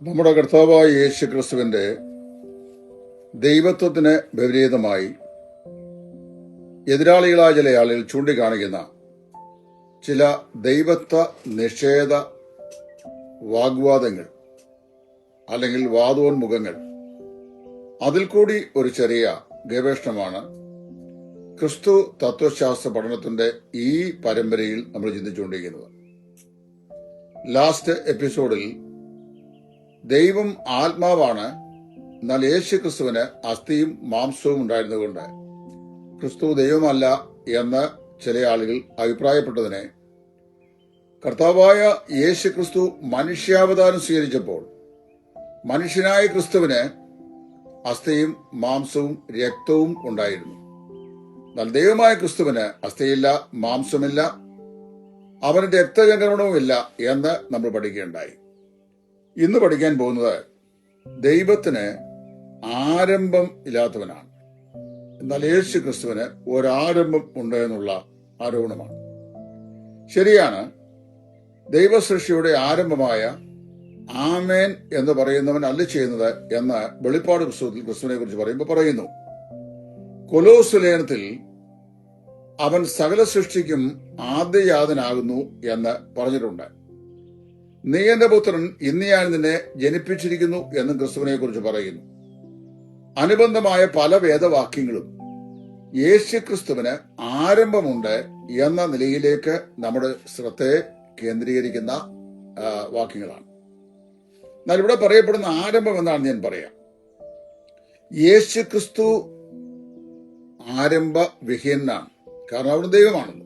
നമ്മുടെ കർത്താവായ യേശു ക്രിസ്തുവിന്റെ ദൈവത്വത്തിന് വിപരീതമായി എതിരാളികളായ ചില ആളുകൾ ചൂണ്ടിക്കാണിക്കുന്ന ചില ദൈവത്വ നിഷേധ വാഗ്വാദങ്ങൾ അല്ലെങ്കിൽ വാദോന്മുഖങ്ങൾ, അതിൽ കൂടി ഒരു ചെറിയ ഗവേഷണമാണ് ക്രിസ്തു തത്വശാസ്ത്ര പഠനത്തിന്റെ ഈ പരമ്പരയിൽ നമ്മൾ ചിന്തിച്ചുകൊണ്ടിരിക്കുന്നത്. ലാസ്റ്റ് എപ്പിസോഡിൽ ദൈവം ആത്മാവാണ്, എന്നാൽ യേശു ക്രിസ്തുവിന് അസ്ഥിയും മാംസവും ഉണ്ടായിരുന്നുകൊണ്ട് ക്രിസ്തു ദൈവമല്ല എന്ന് ചില ആളുകൾ അഭിപ്രായപ്പെട്ടതിനെ കർത്താവായ യേശു ക്രിസ്തു മനുഷ്യാവതാരം സ്വീകരിച്ചപ്പോൾ മനുഷ്യനായ ക്രിസ്തുവിന് അസ്ഥിയും മാംസവും രക്തവും ഉണ്ടായിരുന്നു. എന്നാൽ ദൈവമായ ക്രിസ്തുവിന് അസ്ഥിയില്ല, മാംസമില്ല, അവന് രക്തചംക്രമണവുമില്ല എന്ന് നമ്മൾ പഠിക്കുകയുണ്ടായി. ഇന്ന് പഠിക്കാൻ പോകുന്നത് ദൈവത്തിന് ആരംഭം ഇല്ലാത്തവനാണ്, എന്നാൽ യേശു ക്രിസ്തുവിന് ഒരാരംഭം ഉണ്ട് എന്നുള്ള ആരോപണമാണ്. ശരിയാണ്, ദൈവസൃഷ്ടിയുടെ ആരംഭമായ ആമേൻ എന്ന് പറയുന്നവൻ അല്ല ചെയ്യുന്നത് എന്ന് വെളിപ്പാട് പുസ്തകത്തിൽ ക്രിസ്തുവിനെ കുറിച്ച് പറയുമ്പോൾ പറയുന്നു. കൊലോസ്യ ലേഖനത്തിൽ അവൻ സകല സൃഷ്ടിക്കും ആദ്യജാതനാകുന്നു എന്ന് പറഞ്ഞിട്ടുണ്ട്. നീ എന്റെ പുത്രൻ, ഇന്ന് ഞാൻ നിന്നെ ജനിപ്പിച്ചിരിക്കുന്നു എന്നും ക്രിസ്തുവിനെ കുറിച്ച് പറയുന്നു. അനുബന്ധമായ പല വേദവാക്യങ്ങളും യേശു ക്രിസ്തുവിന് ആരംഭമുണ്ട് എന്ന നിലയിലേക്ക് നമ്മുടെ ശ്രദ്ധയെ കേന്ദ്രീകരിക്കുന്ന വാക്യങ്ങളാണ്. എന്നാൽ ഇവിടെ പറയപ്പെടുന്ന ആരംഭം എന്നാണ് ഞാൻ പറയാം. യേശു ക്രിസ്തു ആരംഭ വിഹീനാണ്, കാരണം അവിടുന്ന് ദൈവമാണല്ലോ.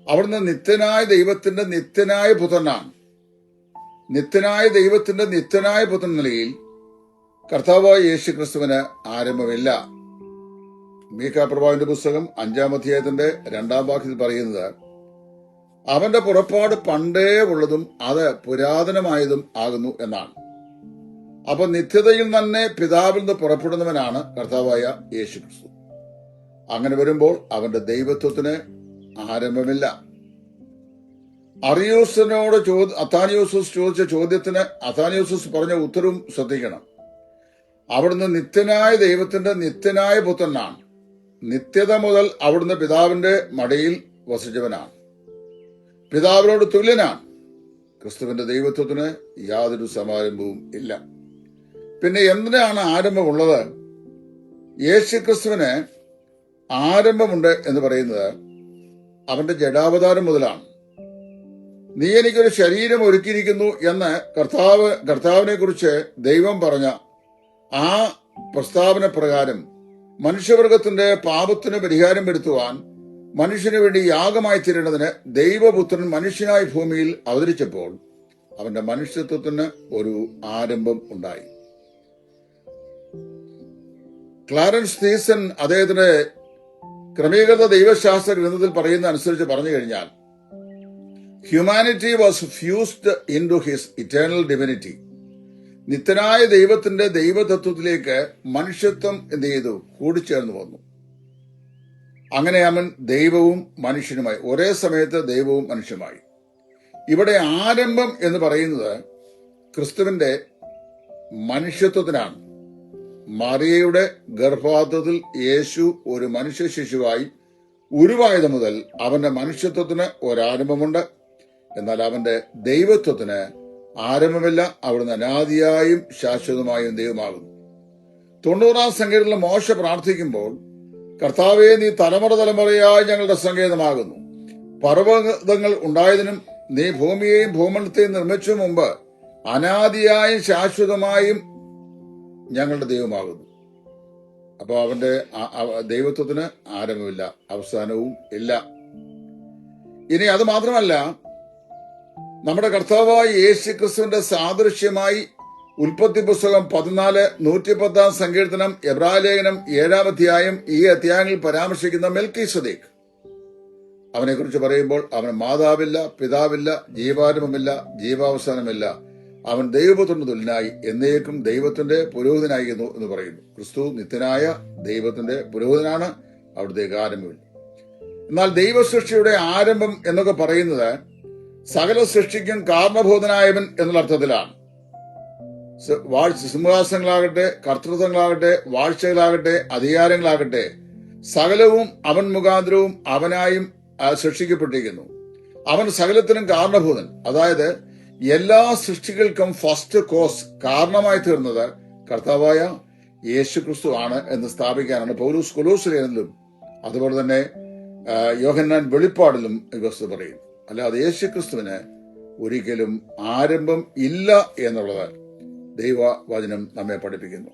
അവിടുന്ന് നിത്യനായ ദൈവത്തിന്റെ നിത്യനായ പുത്രനാണ്. നിത്യനായ ദൈവത്തിന്റെ നിത്യനായ പുത്രൻ നിലയിൽ കർത്താവായ യേശു ക്രിസ്തുവിന് ആരംഭമില്ല. മീഖാ പ്രവാചകന്റെ പുസ്തകം 5-ാം അധ്യായത്തിന്റെ 2-ാം വാക്യത്തിൽ പറയുന്നത് അവന്റെ പുറപ്പാട് പണ്ടേ ഉള്ളതും അത് പുരാതനമായതും ആകുന്നു എന്നാണ്. അപ്പൊ നിത്യതയിൽ തന്നെ പിതാവിൽ നിന്ന് പുറപ്പെടുന്നവനാണ് കർത്താവായ യേശു ക്രിസ്തു. അങ്ങനെ വരുമ്പോൾ അവന്റെ ദൈവത്വത്തിന് ആരംഭമില്ല. അത്താനിയോസസ് ചോദിച്ച ചോദ്യത്തിന് അത്താനിയോസസ് പറഞ്ഞ ഉത്തരവും ശ്രദ്ധിക്കണം. അവിടുന്ന് നിത്യനായ ദൈവത്തിന്റെ നിത്യനായ പുത്രനാണ്. നിത്യത മുതൽ അവിടുന്ന് പിതാവിന്റെ മടിയിൽ വസിച്ചവനാണ്, പിതാവിനോട് തുല്യനാണ്. ക്രിസ്തുവിന്റെ ദൈവത്വത്തിന് യാതൊരു സമാരംഭവും ഇല്ല. പിന്നെ എന്തിനാണ് ആരംഭമുള്ളത്? യേശു ക്രിസ്തുവിന് ആരംഭമുണ്ട് എന്ന് പറയുന്നത് അവന്റെ ജഡാവതാരം മുതലാണ്. നീ എനിക്കൊരു ശരീരം ഒരുക്കിയിരിക്കുന്നു എന്ന് കർത്താവിനെ കുറിച്ച് ദൈവം പറഞ്ഞ ആ പ്രസ്താവന പ്രകാരം മനുഷ്യവർഗത്തിന്റെ പാപത്തിന് പരിഹാരം വരുത്തുവാൻ മനുഷ്യന് വേണ്ടി യാഗമായി തീരേണ്ടതിന് ദൈവപുത്രൻ മനുഷ്യനായി ഭൂമിയിൽ അവതരിച്ചപ്പോൾ അവന്റെ മനുഷ്യത്വത്തിന് ഒരു ആരംഭം ഉണ്ടായി. ക്ലാരൻസ് തീസൺ അദ്ദേഹത്തിന്റെ ക്രമീകൃത ദൈവശാസ്ത്ര ഗ്രന്ഥത്തിൽ പറയുന്ന അനുസരിച്ച് പറഞ്ഞു കഴിഞ്ഞാൽ, humanity was fused into his eternal divinity. നിത്യനായ ദൈവത്തിന്റെ ദൈവതത്വത്തിലേക്ക് മനുഷ്യത്വം എന്ത് ചെയ്തു? കൂടിച്ചേർന്ന് വന്നു. അങ്ങനെ അവൻ ദൈവവും മനുഷ്യനുമായി, ഒരേ സമയത്ത് ദൈവവും മനുഷ്യനുമായി. ഇവിടെ ആരംഭം എന്ന് പറയുന്നത് ക്രിസ്തുവിന്റെ മനുഷ്യത്വത്തിനാണ്. മറിയയുടെ ഗർഭാധാനത്തിൽ യേശു ഒരു മനുഷ്യ ശിശുവായി ഉരുവായത് മുതൽ അവന്റെ മനുഷ്യത്വത്തിന് ഒരാരംഭമുണ്ട്. എന്നാൽ അവന്റെ ദൈവത്വത്തിന് ആരംഭമില്ല. അവിടുന്ന് അനാദിയായും ശാശ്വതമായും ദൈവമാകുന്നു. 90-ാം സങ്കീർത്തനത്തിൽ മോശ പ്രാർത്ഥിക്കുമ്പോൾ, കർത്താവേ, നീ തലമുറ തലമുറയായി ഞങ്ങളുടെ സങ്കേതമാകുന്നു. പർവ്വതങ്ങൾ ഉണ്ടായതിനും നീ ഭൂമിയെയും ഭൂമണ്ഡലത്തെയും നിർമ്മിച്ച മുമ്പ് അനാദിയായും ശാശ്വതമായും ഞങ്ങളുടെ ദൈവമാകുന്നു. അപ്പോൾ അവന്റെ ദൈവത്വത്തിന് ആരംഭമില്ല, അവസാനവും ഇല്ല. ഇനി അത് മാത്രമല്ല, നമ്മുടെ കർത്താവായ യേശു ക്രിസ്തുവിന്റെ സാദൃശ്യമായി ഉൽപ്പത്തി പുസ്തകം 14:110 സങ്കീർത്തനം, എബ്രായ ലേഖനം 7-ാം അധ്യായം, ഈ അധ്യായങ്ങളിൽ പരാമർശിക്കുന്ന മെൽക്കീസദേക്ക്, അവനെ കുറിച്ച് പറയുമ്പോൾ അവന് മാതാവില്ല, പിതാവില്ല, ജീവാരംഭമില്ല, ജീവാവസാനമില്ല. അവൻ ദൈവപുത്രന് തുല്യനായി എന്നേക്കും ദൈവത്തിന്റെ പുരോഹിതനായിരുന്നു എന്ന് പറയുന്നു. ക്രിസ്തു നിത്യനായ ദൈവത്തിന്റെ പുരോഹിതനാണ്, അവിടുത്തേക്ക് ആരംഭമില്ല. എന്നാൽ ദൈവസൃഷ്ടിയുടെ ആരംഭം എന്നൊക്കെ പറയുന്നത് സകല സൃഷ്ടിക്കും കാരണഭൂതനായവൻ എന്നുള്ള അർത്ഥത്തിലാണ്. സിംഹാസനങ്ങളാകട്ടെ, കർത്തൃത്വങ്ങളാകട്ടെ, വാഴ്ചകളാകട്ടെ, അധികാരങ്ങളാകട്ടെ, സകലവും അവൻ മുഖാന്തരവും അവനായും സൃഷ്ടിക്കപ്പെട്ടിരിക്കുന്നു. അവൻ സകലത്തിനും കാരണഭൂതൻ. അതായത് എല്ലാ സൃഷ്ടികൾക്കും ഫസ്റ്റ് കോസ്, കാരണമായി തീർന്നത് കർത്താവായ യേശു ക്രിസ്തു ആണ് എന്ന് സ്ഥാപിക്കാനാണ് പൗലോസ് കൊലോസ്യരിലും അതുപോലെ തന്നെ യോഹന്നാൻ വെളിപ്പാടിലും ക്രിസ്തു പറയും. അല്ലാതെ യേശു ക്രിസ്തുവിന് ഒരിക്കലും ആരംഭം ഇല്ല എന്നുള്ളത് ദൈവവചനം നമ്മെ പഠിപ്പിക്കുന്നു.